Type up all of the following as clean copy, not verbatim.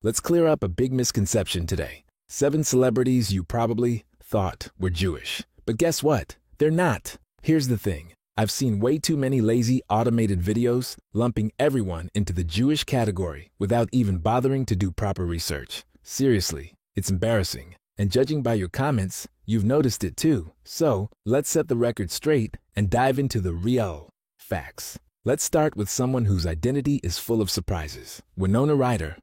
Let's clear up a big misconception today. 7 celebrities you probably thought were Jewish. But guess what? They're not. Here's the thing. I've seen way too many lazy automated videos lumping everyone into the Jewish category without even bothering to do proper research. Seriously, it's embarrassing. And judging by your comments, you've noticed it too. So, let's set the record straight and dive into the real facts. Let's start with someone whose identity is full of surprises. Winona Ryder.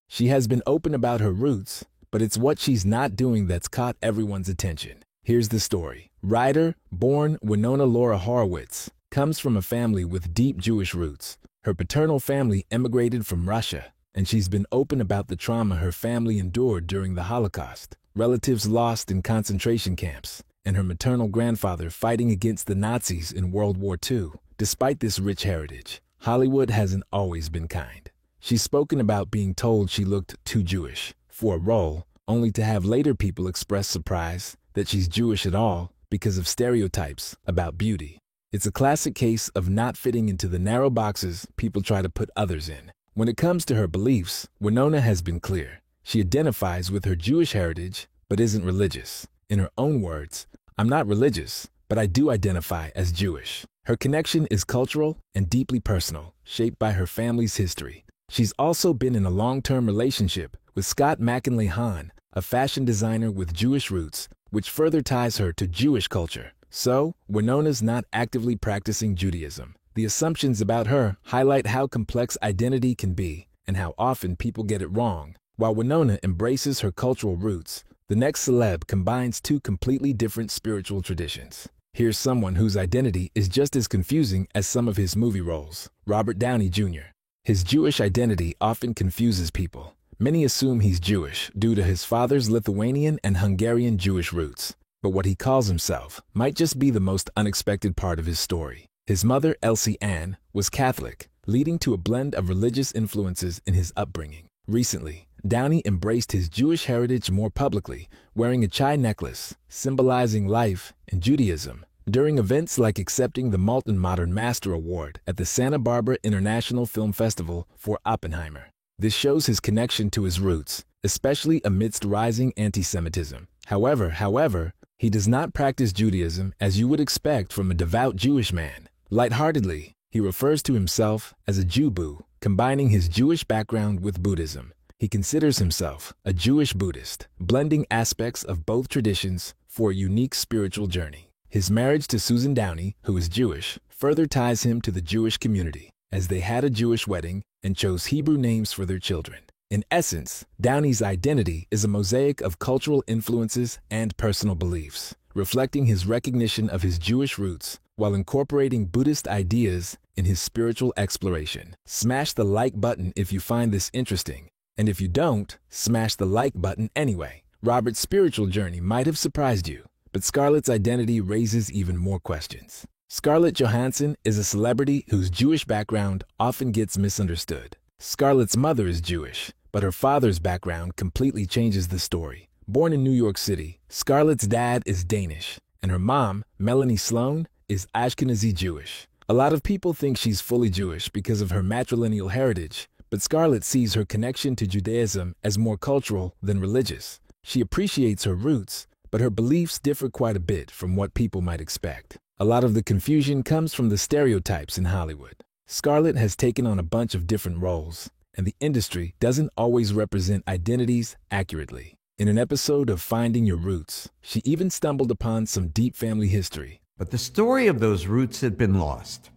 She has been open about her roots, but it's what she's not doing that's caught everyone's attention. Here's the story. Ryder, born Winona Laura Horowitz, comes from a family with deep Jewish roots. Her paternal family emigrated from Russia, and she's been open about the trauma her family endured during the Holocaust. Relatives lost in concentration camps, and her maternal grandfather fighting against the Nazis in World War II. Despite this rich heritage, Hollywood hasn't always been kind. She's spoken about being told she looked too Jewish for a role, only to have later people express surprise that she's Jewish at all because of stereotypes about beauty. It's a classic case of not fitting into the narrow boxes people try to put others in. When it comes to her beliefs, Winona has been clear. She identifies with her Jewish heritage, but isn't religious. In her own words, "I'm not religious, but I do identify as Jewish." Her connection is cultural and deeply personal, shaped by her family's history. She's also been in a long-term relationship with Scott McKinley Hahn, a fashion designer with Jewish roots, which further ties her to Jewish culture. So, Winona's not actively practicing Judaism. The assumptions about her highlight how complex identity can be and how often people get it wrong. While Winona embraces her cultural roots, the next celeb combines 2 completely different spiritual traditions. Here's someone whose identity is just as confusing as some of his movie roles. Robert Downey Jr. His Jewish identity often confuses people. Many assume he's Jewish due to his father's Lithuanian and Hungarian Jewish roots, but what he calls himself might just be the most unexpected part of his story. His mother, Elsie Ann, was Catholic, leading to a blend of religious influences in his upbringing. Recently, Downey embraced his Jewish heritage more publicly, wearing a chai necklace, symbolizing life in Judaism, during events like accepting the Molten Modern Master Award at the Santa Barbara International Film Festival for Oppenheimer. This shows his connection to his roots, especially amidst rising anti-Semitism. However, he does not practice Judaism as you would expect from a devout Jewish man. Lightheartedly, he refers to himself as a Jew-boo, combining his Jewish background with Buddhism. He considers himself a Jewish Buddhist, blending aspects of both traditions for a unique spiritual journey. His marriage to Susan Downey, who is Jewish, further ties him to the Jewish community, as they had a Jewish wedding and chose Hebrew names for their children. In essence, Downey's identity is a mosaic of cultural influences and personal beliefs, reflecting his recognition of his Jewish roots while incorporating Buddhist ideas in his spiritual exploration. Smash the like button if you find this interesting. And if you don't, smash the like button anyway. Robert's spiritual journey might have surprised you, but Scarlett's identity raises even more questions. Scarlett Johansson is a celebrity whose Jewish background often gets misunderstood. Scarlett's mother is Jewish, but her father's background completely changes the story. Born in New York City, Scarlett's dad is Danish, and her mom, Melanie Sloan, is Ashkenazi Jewish. A lot of people think she's fully Jewish because of her matrilineal heritage, but Scarlett sees her connection to Judaism as more cultural than religious. She appreciates her roots, but her beliefs differ quite a bit from what people might expect. A lot of the confusion comes from the stereotypes in Hollywood. Scarlett has taken on a bunch of different roles, and the industry doesn't always represent identities accurately. In an episode of Finding Your Roots, she even stumbled upon some deep family history. But the story of those roots had been lost.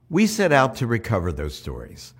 We set out to recover those stories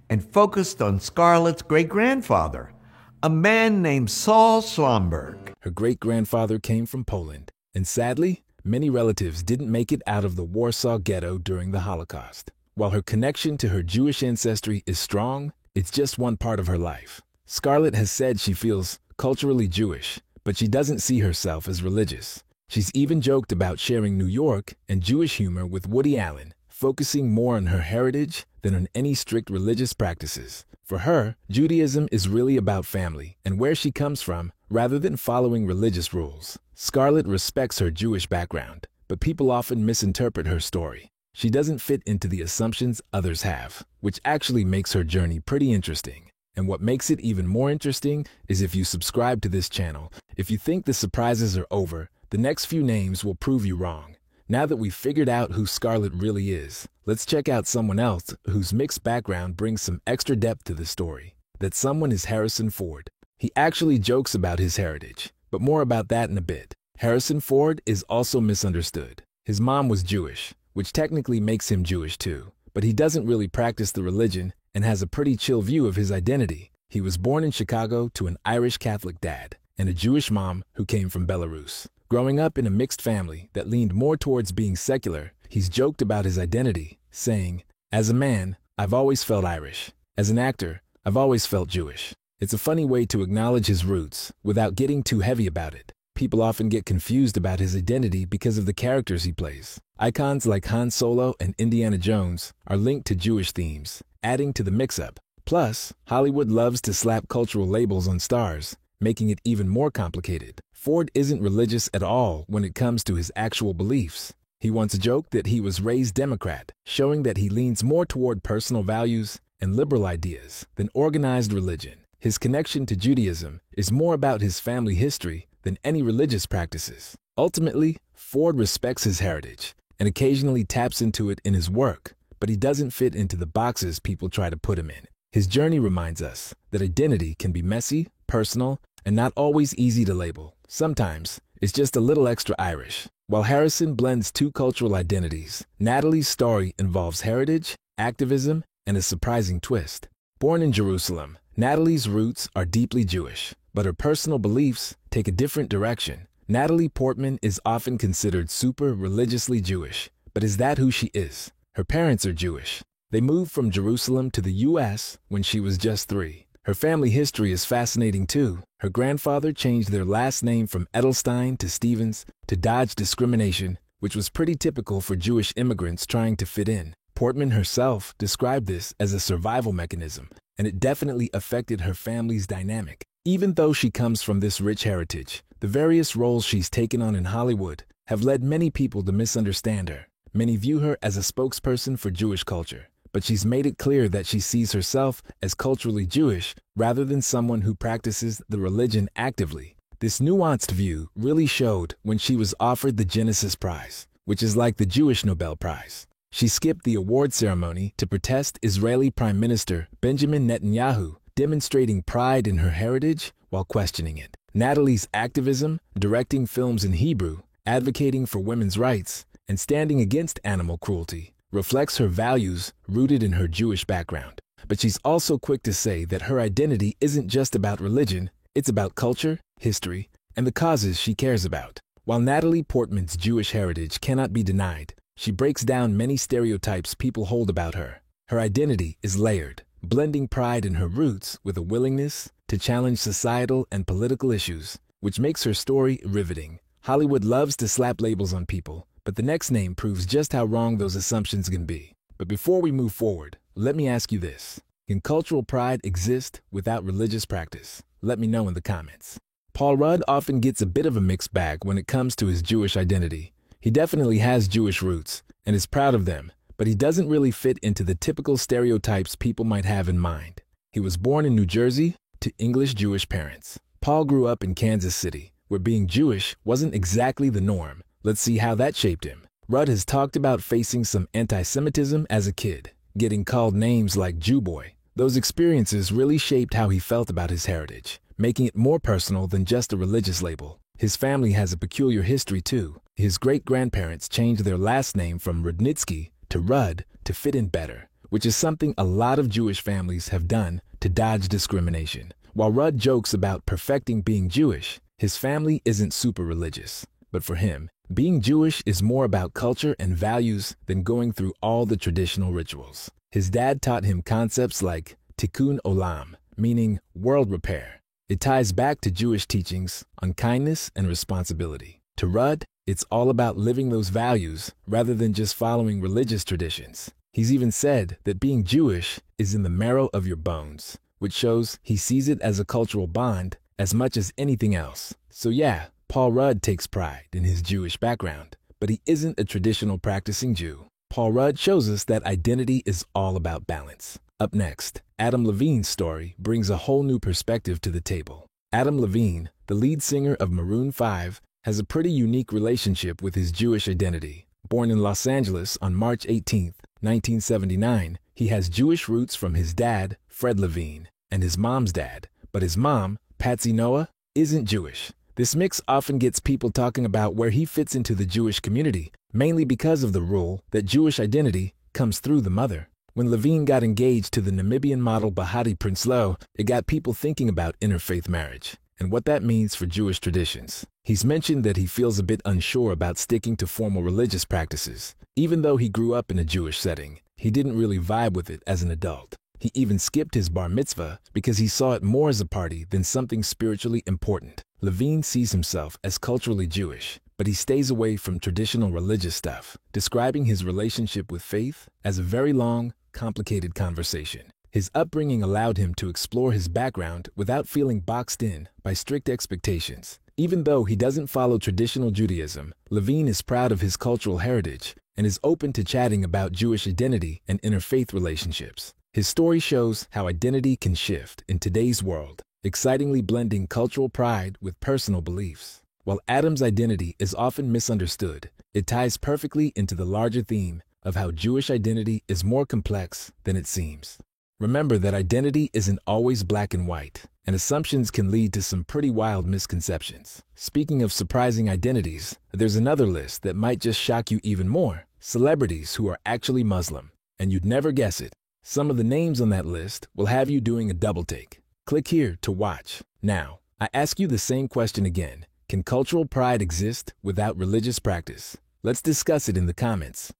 and focused on Scarlett's great-grandfather, a man named Saul Schlomberg. Her great-grandfather came from Poland, and sadly, many relatives didn't make it out of the Warsaw Ghetto during the Holocaust. While her connection to her Jewish ancestry is strong, it's just one part of her life. Scarlett has said she feels culturally Jewish, but she doesn't see herself as religious. She's even joked about sharing New York and Jewish humor with Woody Allen, focusing more on her heritage than on any strict religious practices. For her, Judaism is really about family and where she comes from, rather than following religious rules. Scarlett respects her Jewish background, but people often misinterpret her story. She doesn't fit into the assumptions others have, which actually makes her journey pretty interesting. And what makes it even more interesting is if you subscribe to this channel. If you think the surprises are over, the next few names will prove you wrong. Now that we've figured out who Scarlett really is, let's check out someone else whose mixed background brings some extra depth to the story. That someone is Harrison Ford. He actually jokes about his heritage, but more about that in a bit. Harrison Ford is also misunderstood. His mom was Jewish, which technically makes him Jewish too, but he doesn't really practice the religion and has a pretty chill view of his identity. He was born in Chicago to an Irish Catholic dad and a Jewish mom who came from Belarus. Growing up in a mixed family that leaned more towards being secular, he's joked about his identity, saying, "As a man, I've always felt Irish. As an actor, I've always felt Jewish." It's a funny way to acknowledge his roots without getting too heavy about it. People often get confused about his identity because of the characters he plays. Icons like Han Solo and Indiana Jones are linked to Jewish themes, adding to the mix-up. Plus, Hollywood loves to slap cultural labels on stars, making it even more complicated. Ford isn't religious at all when it comes to his actual beliefs. He once joked that he was raised Democrat, showing that he leans more toward personal values and liberal ideas than organized religion. His connection to Judaism is more about his family history than any religious practices. Ultimately, Ford respects his heritage and occasionally taps into it in his work, but he doesn't fit into the boxes people try to put him in. His journey reminds us that identity can be messy, personal, and not always easy to label. Sometimes, it's just a little extra Irish. While Harrison blends two cultural identities, Natalie's story involves heritage, activism, and a surprising twist. Born in Jerusalem, Natalie's roots are deeply Jewish, but her personal beliefs take a different direction. Natalie Portman is often considered super religiously Jewish, but is that who she is? Her parents are Jewish. They moved from Jerusalem to the U.S. when she was just 3. Her family history is fascinating too. Her grandfather changed their last name from Edelstein to Stevens to dodge discrimination, which was pretty typical for Jewish immigrants trying to fit in. Portman herself described this as a survival mechanism, and it definitely affected her family's dynamic. Even though she comes from this rich heritage, the various roles she's taken on in Hollywood have led many people to misunderstand her. Many view her as a spokesperson for Jewish culture, but she's made it clear that she sees herself as culturally Jewish rather than someone who practices the religion actively. This nuanced view really showed when she was offered the Genesis Prize, which is like the Jewish Nobel Prize. She skipped the award ceremony to protest Israeli Prime Minister Benjamin Netanyahu, demonstrating pride in her heritage while questioning it. Natalie's activism, directing films in Hebrew, advocating for women's rights, and standing against animal cruelty reflects her values rooted in her Jewish background. But she's also quick to say that her identity isn't just about religion, it's about culture, history, and the causes she cares about. While Natalie Portman's Jewish heritage cannot be denied, she breaks down many stereotypes people hold about her. Her identity is layered, blending pride in her roots with a willingness to challenge societal and political issues, which makes her story riveting. Hollywood loves to slap labels on people, but the next name proves just how wrong those assumptions can be. But before we move forward, let me ask you this. Can cultural pride exist without religious practice? Let me know in the comments. Paul Rudd often gets a bit of a mixed bag when it comes to his Jewish identity. He definitely has Jewish roots and is proud of them, but he doesn't really fit into the typical stereotypes people might have in mind. He was born in New Jersey to English Jewish parents. Paul grew up in Kansas City, where being Jewish wasn't exactly the norm. Let's see how that shaped him. Rudd has talked about facing some anti-Semitism as a kid, getting called names like Jew boy. Those experiences really shaped how he felt about his heritage, making it more personal than just a religious label. His family has a peculiar history too. His great-grandparents changed their last name from Rudnitsky to Rudd to fit in better, which is something a lot of Jewish families have done to dodge discrimination. While Rudd jokes about perfecting being Jewish, his family isn't super religious. But for him, being Jewish is more about culture and values than going through all the traditional rituals. His dad taught him concepts like tikkun olam, meaning world repair. It ties back to Jewish teachings on kindness and responsibility. To Rudd, it's all about living those values rather than just following religious traditions. He's even said that being Jewish is in the marrow of your bones, which shows he sees it as a cultural bond as much as anything else. So yeah, Paul Rudd takes pride in his Jewish background, but he isn't a traditional practicing Jew. Paul Rudd shows us that identity is all about balance. Up next, Adam Levine's story brings a whole new perspective to the table. Adam Levine, the lead singer of Maroon 5, has a pretty unique relationship with his Jewish identity. Born in Los Angeles on March 18, 1979, he has Jewish roots from his dad, Fred Levine, and his mom's dad, but his mom, Patsy Noah, isn't Jewish. This mix often gets people talking about where he fits into the Jewish community, mainly because of the rule that Jewish identity comes through the mother. When Levine got engaged to the Namibian model Bahati Prinsloo, it got people thinking about interfaith marriage and what that means for Jewish traditions. He's mentioned that he feels a bit unsure about sticking to formal religious practices. Even though he grew up in a Jewish setting, he didn't really vibe with it as an adult. He even skipped his bar mitzvah because he saw it more as a party than something spiritually important. Levine sees himself as culturally Jewish, but he stays away from traditional religious stuff, describing his relationship with faith as a very long, complicated conversation. His upbringing allowed him to explore his background without feeling boxed in by strict expectations. Even though he doesn't follow traditional Judaism, Levine is proud of his cultural heritage and is open to chatting about Jewish identity and interfaith relationships. His story shows how identity can shift in today's world, excitingly blending cultural pride with personal beliefs. While Adam's identity is often misunderstood, it ties perfectly into the larger theme of how Jewish identity is more complex than it seems. Remember that identity isn't always black and white, and assumptions can lead to some pretty wild misconceptions. Speaking of surprising identities, there's another list that might just shock you even more: celebrities who are actually Muslim, and you'd never guess it. Some of the names on that list will have you doing a double take. Click here to watch. Now, I ask you the same question again. Can cultural pride exist without religious practice? Let's discuss it in the comments.